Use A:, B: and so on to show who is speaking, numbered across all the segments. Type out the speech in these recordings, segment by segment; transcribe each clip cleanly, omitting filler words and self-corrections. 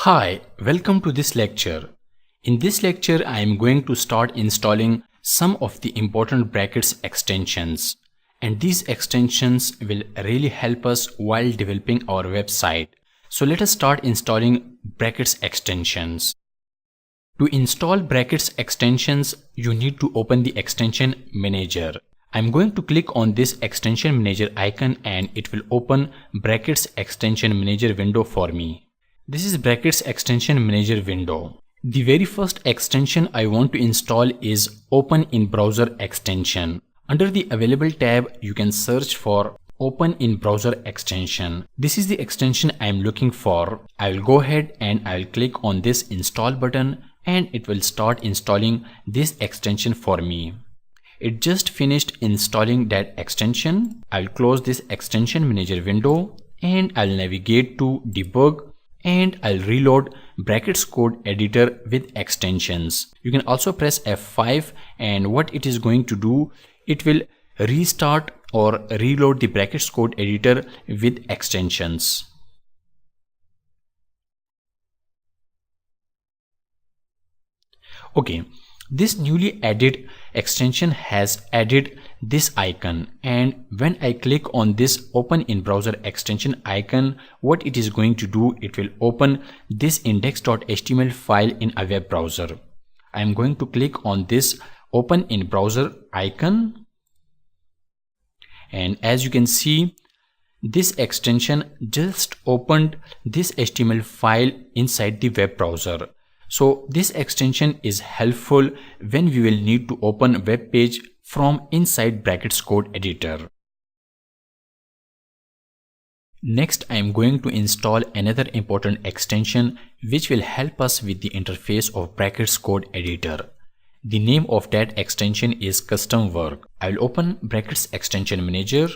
A: Hi, welcome to this lecture. In this lecture, I am going to start installing some of the important brackets extensions. And these extensions will really help us while developing our website. So let us start installing brackets extensions. To install brackets extensions, you need to open the extension manager. I'm going to click on this extension manager icon and it will open brackets extension manager window for me. This is brackets extension manager window. The very first extension I want to install is open in browser extension. Under the available tab, you can search for open in browser extension. This is the extension I am looking for. I will go ahead and I will click on this install button and it will start installing this extension for me. It just finished installing that extension. I'll close this extension manager window and I'll navigate to debug and I'll reload brackets code editor with extensions. You can also press F5 and what it is going to do, it will restart or reload the brackets code editor with extensions. Okay, this newly added extension has added this icon, and when I click on this open in browser extension icon, what it is going to do, it will open this index.html file in a web browser. I am going to click on this open in browser icon, and as you can see, this extension just opened this HTML file inside the web browser. So this extension is helpful when we will need to open a web page from inside brackets code editor. Next, I am going to install another important extension which will help us with the interface of brackets code editor. The name of that extension is custom work. I will open brackets extension manager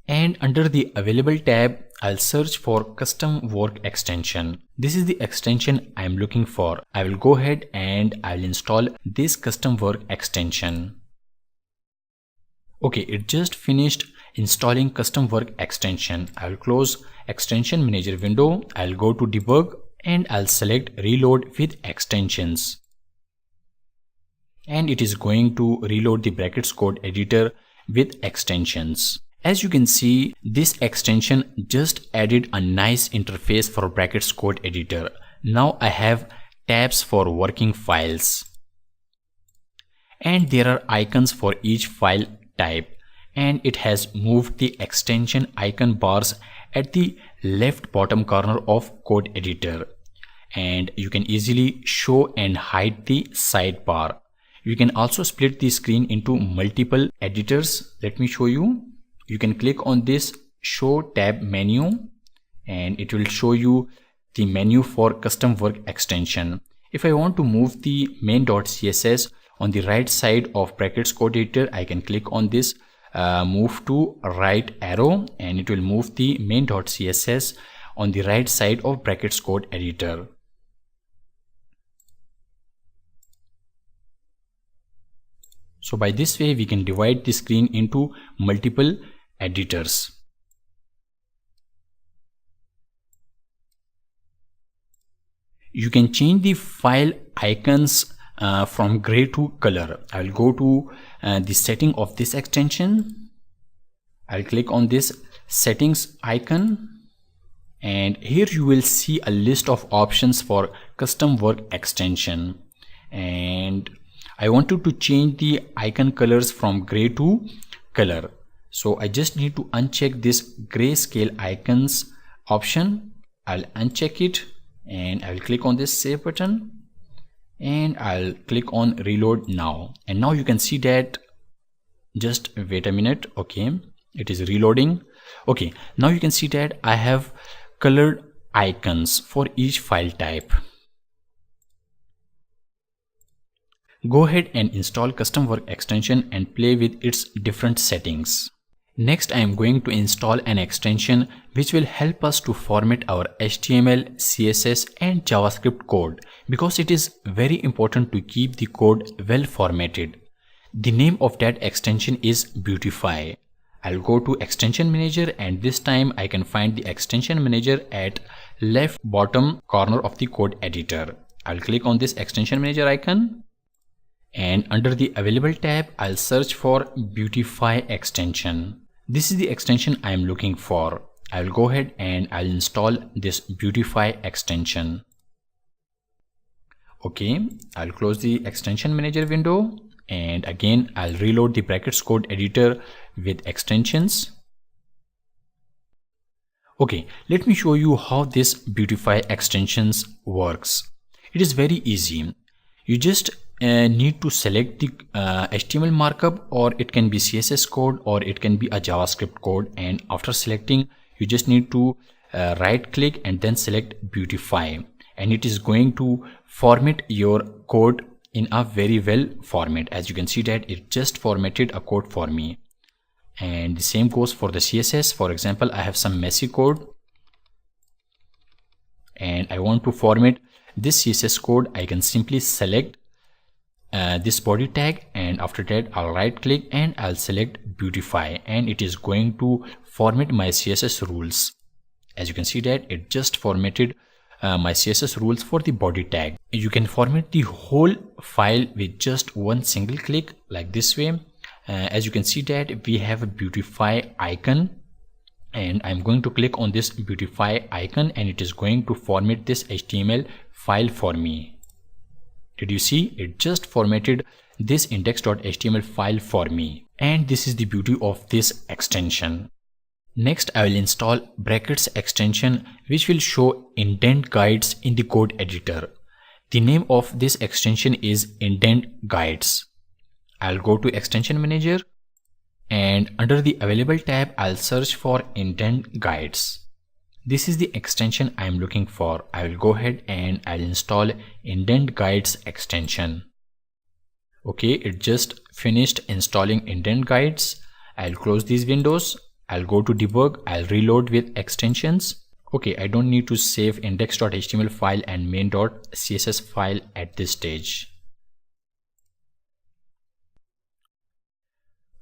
A: and under the available tab, I'll search for custom work extension. This is the extension I'm looking for. I will go ahead and I'll install this custom work extension. Okay, it just finished installing custom work extension. I'll close extension manager window. I'll go to debug and I'll select reload with extensions. And it is going to reload the brackets code editor with extensions. As you can see, this extension just added a nice interface for brackets code editor. Now I have tabs for working files. And there are icons for each file type. And it has moved the extension icon bars at the left bottom corner of code editor. And you can easily show and hide the sidebar. You can also split the screen into multiple editors. Let me show you. You can click on this show tab menu and it will show you the menu for custom work extension. If I want to move the main.css on the right side of brackets code editor, I can click on this move to right arrow and it will move the main.css on the right side of brackets code editor. So by this way, we can divide the screen into multiple editors. You can change the file icons from gray to color. I will go to the setting of this extension. I'll click on this settings icon and here you will see a list of options for custom work extension, and I wanted to change the icon colors from gray to color. So I just need to uncheck this grayscale icons option. I'll uncheck it and I'll click on this save button and I'll click on reload now. And now you can see that, just wait a minute. Okay, it is reloading. Okay, now you can see that I have colored icons for each file type. Go ahead and install custom work extension and play with its different settings. Next, I am going to install an extension which will help us to format our HTML, CSS and JavaScript code because it is very important to keep the code well formatted. The name of that extension is Beautify. I'll go to extension manager and this time I can find the extension manager at left bottom corner of the code editor. I'll click on this extension manager icon, and under the available tab I'll search for Beautify extension. This is the extension I am looking for. I'll go ahead and I'll install this Beautify extension. Okay, I'll close the extension manager window, and again I'll reload the brackets code editor with extensions. Okay, let me show you how this Beautify extensions works. It is very easy. You just need to select the HTML markup, or it can be CSS code, or it can be a JavaScript code, and after selecting you just need to right click and then select Beautify, and it is going to format your code in a very well format. As you can see that it just formatted a code for me. And the same goes for the CSS. For example, I have some messy code and I want to format this CSS code. I can simply select this body tag, and after that I'll right click and I'll select Beautify, and it is going to format my CSS rules. As you can see that it just formatted my CSS rules for the body tag. You can format the whole file with just one single click, like this way. As you can see that we have a Beautify icon, and I'm going to click on this Beautify icon, and it is going to format this HTML file for me. Did you see? It just formatted this index.html file for me, and this is the beauty of this extension. Next, I will install brackets extension, which will show indent guides in the code editor. The name of this extension is Indent Guides. I'll go to extension manager, and under the available tab I'll search for Indent Guides. This is the extension I am looking for. I will go ahead and I'll install Indent Guides extension. Okay, it just finished installing Indent Guides. I'll close these windows. I'll go to debug. I'll reload with extensions. Okay, I don't need to save index.html file and main.css file at this stage.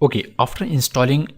A: Okay, after installing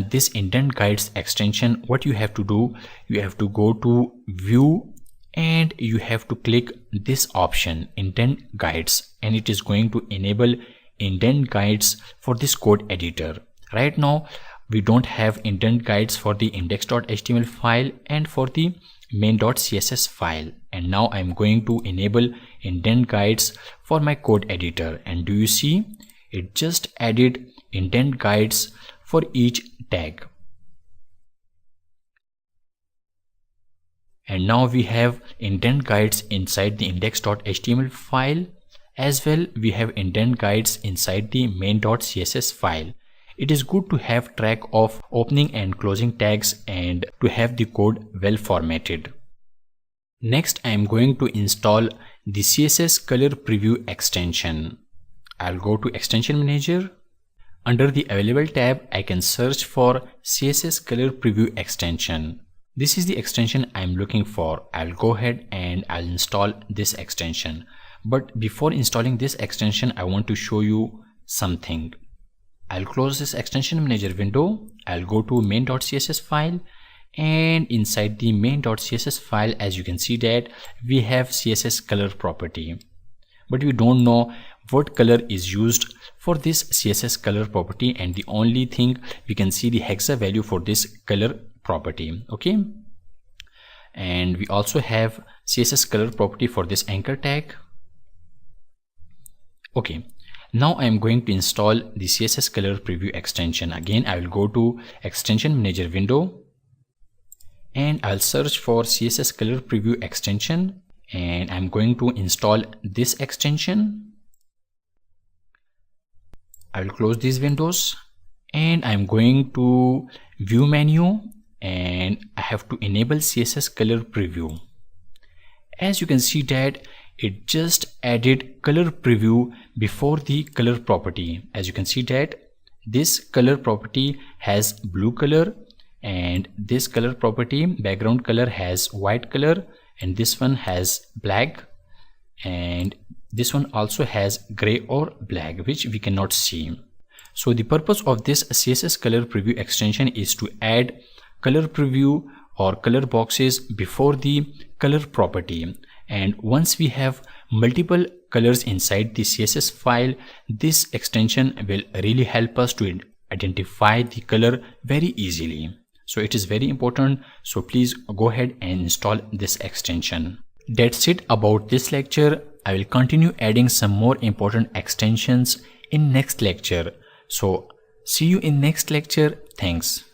A: this Indent Guides extension, what you have to do, you have to go to View and you have to click this option, Indent Guides, and it is going to enable Indent Guides for this code editor. Right now, we don't have Indent Guides for the index.html file and for the main.css file, and now I'm going to enable Indent Guides for my code editor. And do you see, it just added Indent Guides for each tag. And now we have Indent Guides inside the index.html file, as well we have Indent Guides inside the main.css file. It is good to have track of opening and closing tags and to have the code well formatted. Next, I am going to install the CSS color preview extension. I'll go to extension manager. Under the available tab, I can search for CSS color preview extension. This is the extension I'm looking for. I'll go ahead and I'll install this extension. But before installing this extension, I want to show you something. I'll close this extension manager window. I'll go to main.css file, and inside the main.css file, as you can see that we have CSS color property. But we don't know what color is used for this CSS color property, and the only thing we can see the hexa value for this color property. Okay, and we also have CSS color property for this anchor tag. Okay, now I am going to install the CSS color preview extension. Again, I will go to extension manager window and I'll search for CSS color preview extension, and I'm going to install this extension. I will close these windows and I'm going to view menu, and I have to enable CSS color preview. As you can see that it just added color preview before the color property. As you can see that this color property has blue color, and this color property background color has white color, and this one has black, and this one also has gray or black, which we cannot see. So the purpose of this CSS color preview extension is to add color preview or color boxes before the color property. And once we have multiple colors inside the CSS file, this extension will really help us to identify the color very easily. So it is very important. So please go ahead and install this extension. That's it about this lecture. I will continue adding some more important extensions in next lecture. So see you in next lecture. Thanks.